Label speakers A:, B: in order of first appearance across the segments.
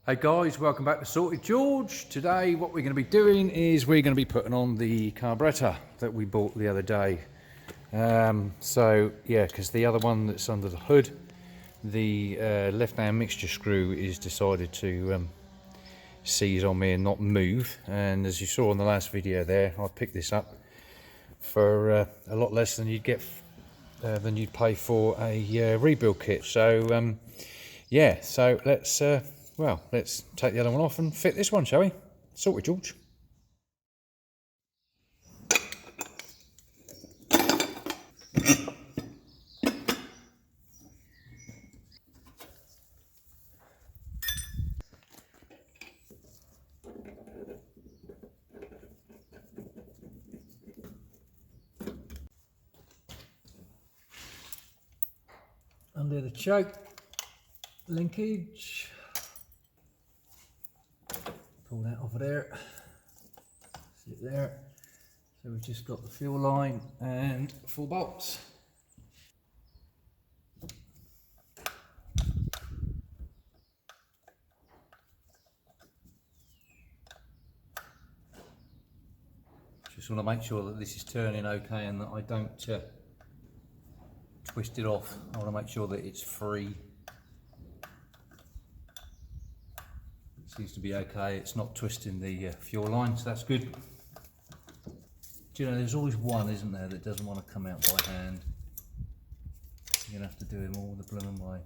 A: Hey guys, welcome back to Sorted George. Today what we're going to be doing is we're going to be putting on the carburettor that we bought the other day. So yeah, because the other one that's under the hood, the left hand mixture screw is decided to seize on me and not move. And as you saw in the last video there, I picked this up for a lot less than you'd get than you'd pay for a rebuild kit. So yeah, so let's take the other one off and fit this one, shall we? Sorted, George. Under the choke linkage, pull that off of there, sit there. So we've just got the fuel line and 4 bolts. Just want to make sure that this is turning okay and that I don't twist it off. I want to make sure that it's free. Seems to be okay, it's not twisting the fuel line, so that's good. Do you know, there's always one, isn't there, that doesn't want to come out by hand. You're going to have to do them all the blooming way.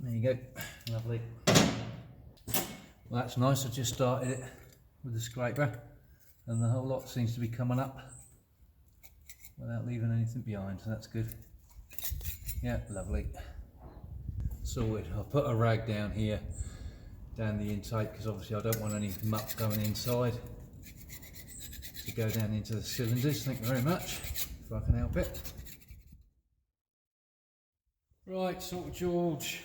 A: There you go, lovely. Well, that's nice, I just started it with the scraper and the whole lot seems to be coming up without leaving anything behind, so that's good. Yeah, lovely. Sorted. I'll put a rag down here, down the intake, because obviously I don't want any muck going inside to go down into the cylinders. Thank you very much, if I can help it. Right, Sorted George.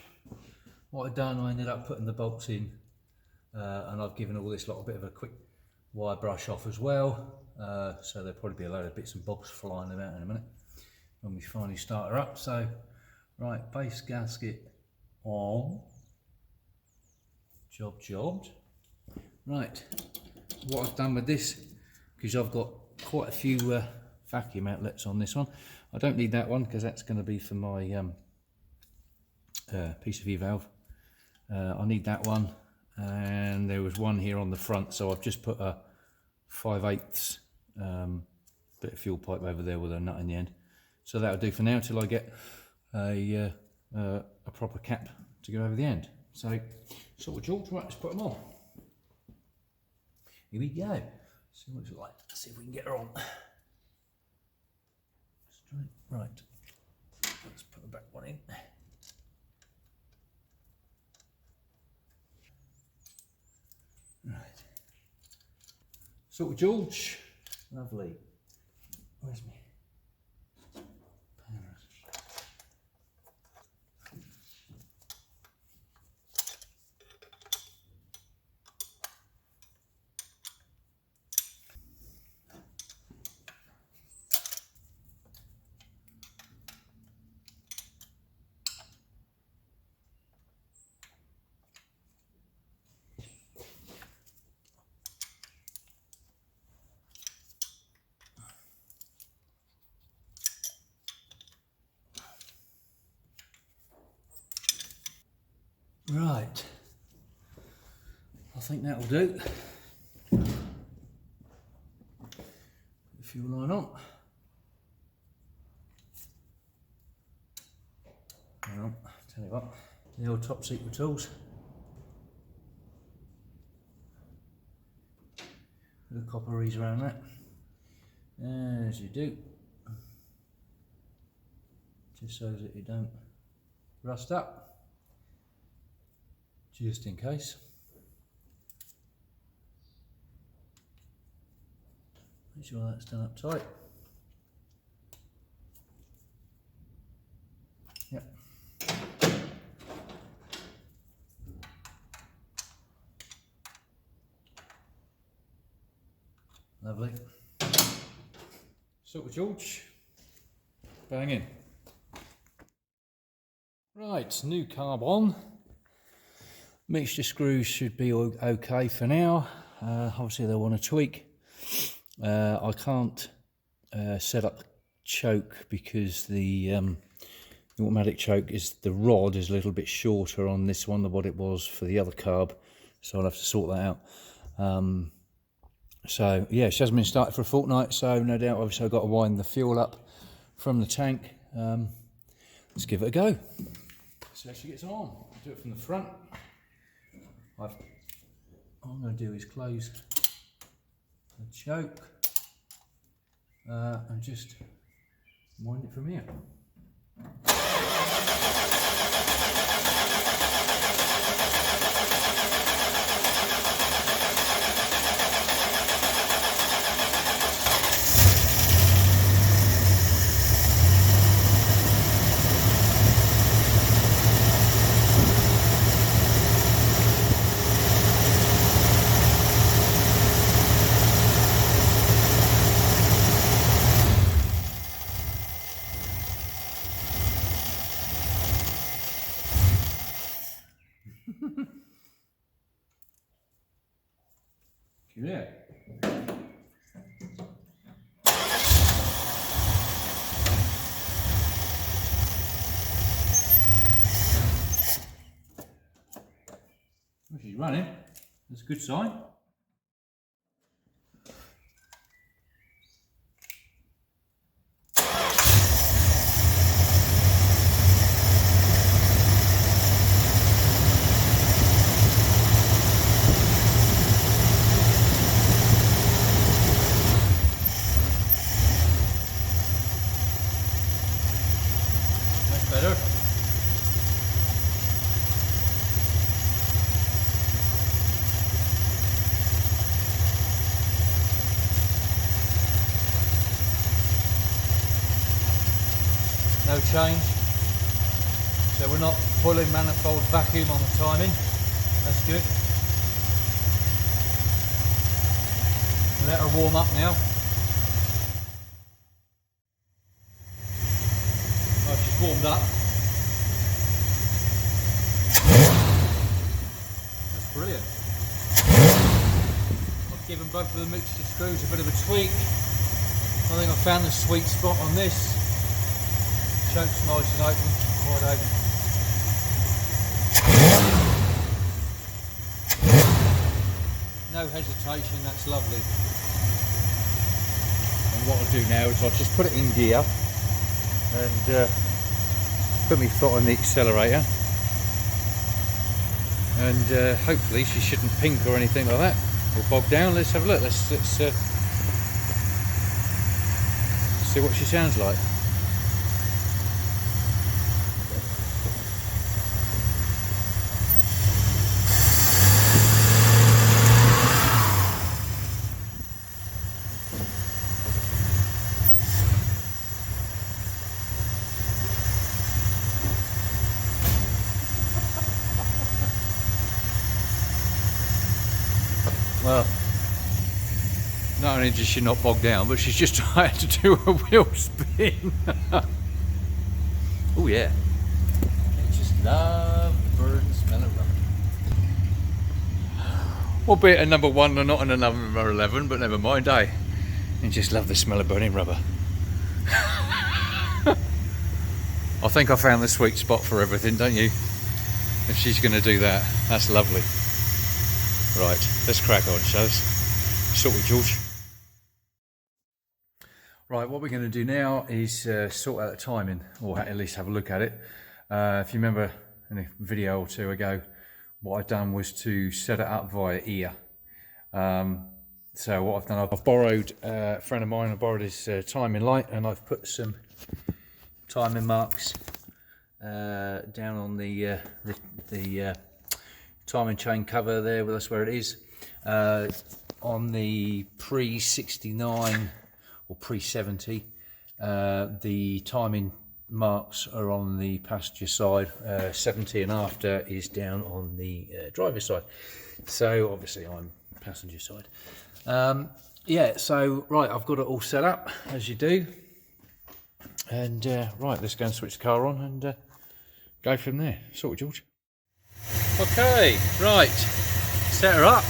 A: What I've done, I ended up putting the bolts in, and I've given all this lot a bit of a quick wire brush off as well. So there'll probably be a load of bits and bobs flying about in a minute when we finally start her up. So, right, base gasket on, jobbed. Right, what I've done with this, because I've got quite a few vacuum outlets on this one. I don't need that one because that's going to be for my PCV valve. I need that one, and there was one here on the front, so I've just put a 5/8 bit of fuel pipe over there with a nut in the end. So that'll do for now till I get a proper cap to go over the end. So Sorted George, right, let's put them on. Here we go. See what it's like. Let's see if we can get her on. Straight, right. Let's put the back one in. Right. Sorted George, lovely. Where's me? Right, I think that'll do. Put the fuel line on. Hang on, tell you what, the old top secret tools. Put the copperies around that, as you do, just so that you don't rust up. Just in case. Make sure that's done up tight. Yep. Lovely. Sorted George. Bang in. Right, new carb on. Mixture screws should be okay for now. Obviously they'll want to tweak. I can't set up choke because the automatic choke is, the rod is a little bit shorter on this one than what it was for the other carb, so I'll have to sort that out. So yeah, she hasn't been started for a fortnight, so no doubt obviously I've got to wind the fuel up from the tank. Let's give it a go. See how she gets on. Do it from the front. All I'm going to do is close the choke and just wind it from here. Yeah. Well, she's running. That's a good sign. Better. No change. So we're not pulling manifold vacuum on the timing. That's good. Let her warm up now. Oh, she's warmed up. That's brilliant. I've given both of the mixture screws a bit of a tweak. I think I found the sweet spot on this. Choke's nice and open, wide open. No hesitation, that's lovely. And what I'll do now is I'll just put it in gear and put my foot on the accelerator, and hopefully she shouldn't pink or anything like that or bog down. Let's have a look. Let's see what she sounds like. Well, not only does she not bog down, but she's just trying to do a wheel spin. Oh yeah. I just love the burn smell of rubber. Albeit a number 1 and not a number 11, but never mind, eh? And just love the smell of burning rubber. I think I found the sweet spot for everything, don't you? If she's going to do that, that's lovely. Right, let's crack on, shall we? Sort with George. Right, what we're going to do now is sort out the timing, or at least have a look at it. If you remember in a video or two ago, what I've done was to set it up via ear. So what I've done, I've borrowed a friend of mine, I borrowed his timing light, and I've put some timing marks down on the timing chain cover there. Well, that's where it is. On the pre-69 or pre-70, the timing marks are on the passenger side. 70 and after is down on the driver's side. So obviously I'm passenger side. Yeah, so right, I've got it all set up as you do. And right, let's go and switch the car on and go from there. Sort of, George. Okay, right, set her up,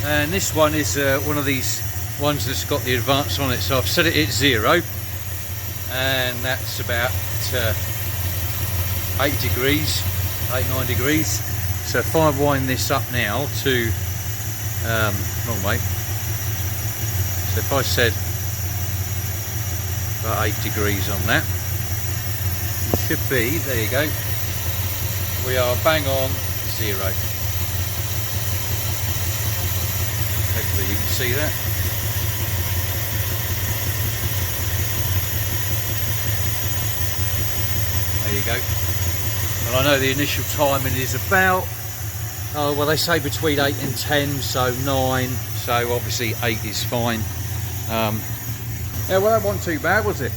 A: and this one is one of these ones that's got the advance on it, so I've set it at 0, and that's about 8 degrees, 8-9 degrees. So if I wind this up now to wrong way, so if I said about 8 degrees on that, it should be, there you go, we are bang on 0. Hopefully you can see that. There you go. Well, I know the initial timing is about, oh well, they say between 8 and 10, so 9, so obviously 8 is fine. Yeah, well, that wasn't too bad, was it?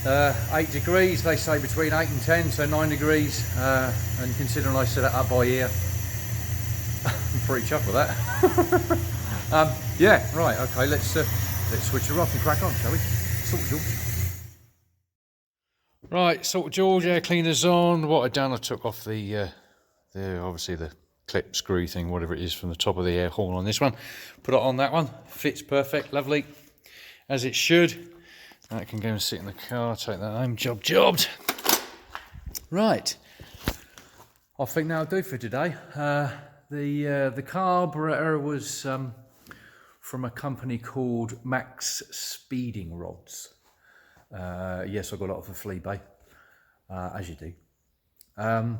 A: 8 degrees, they say between 8 and 10, so 9 degrees, and considering I set it up by ear, I'm pretty chuffed with that. Yeah, right, okay, let's switch her off and crack on, shall we? Salt George. Right, Salt George, air cleaner's on. What I've done, I took off the obviously the clip screw thing, whatever it is, from the top of the air horn on this one. Put it on that one, fits perfect, lovely, as it should. That can go and sit in the car, take that home, jobbed. Right, I think that'll do for today. The carburetor was from a company called Max Speeding Rods. Yes, I got it off of Fleabay, as you do. I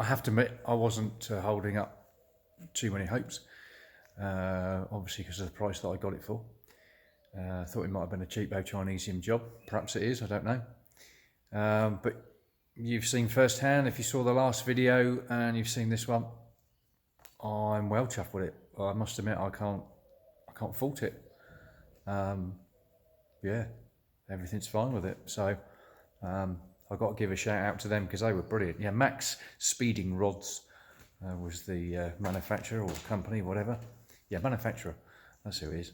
A: have to admit, I wasn't holding up too many hopes, obviously because of the price that I got it for. I thought it might have been a cheapo Chinesium job. Perhaps it is, I don't know. But you've seen firsthand, if you saw the last video and you've seen this one, I'm well chuffed with it. I must admit, I can't fault it. Yeah, everything's fine with it. So I've got to give a shout out to them because they were brilliant. Yeah, Max Speeding Rods was the manufacturer or company, whatever. Yeah, manufacturer. That's who it is.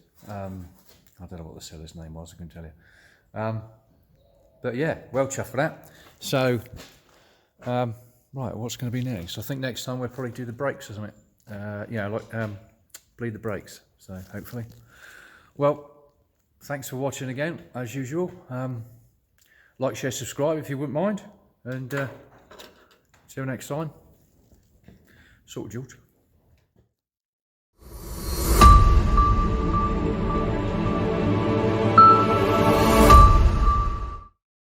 A: I don't know what the seller's name was, I can tell you. But yeah, well chuffed for that. So, right, what's going to be next? I think next time we'll probably do the brakes or something. Yeah, like bleed the brakes. So hopefully. Well, thanks for watching again, as usual. Like, share, subscribe if you wouldn't mind. And see you next time. Salt George.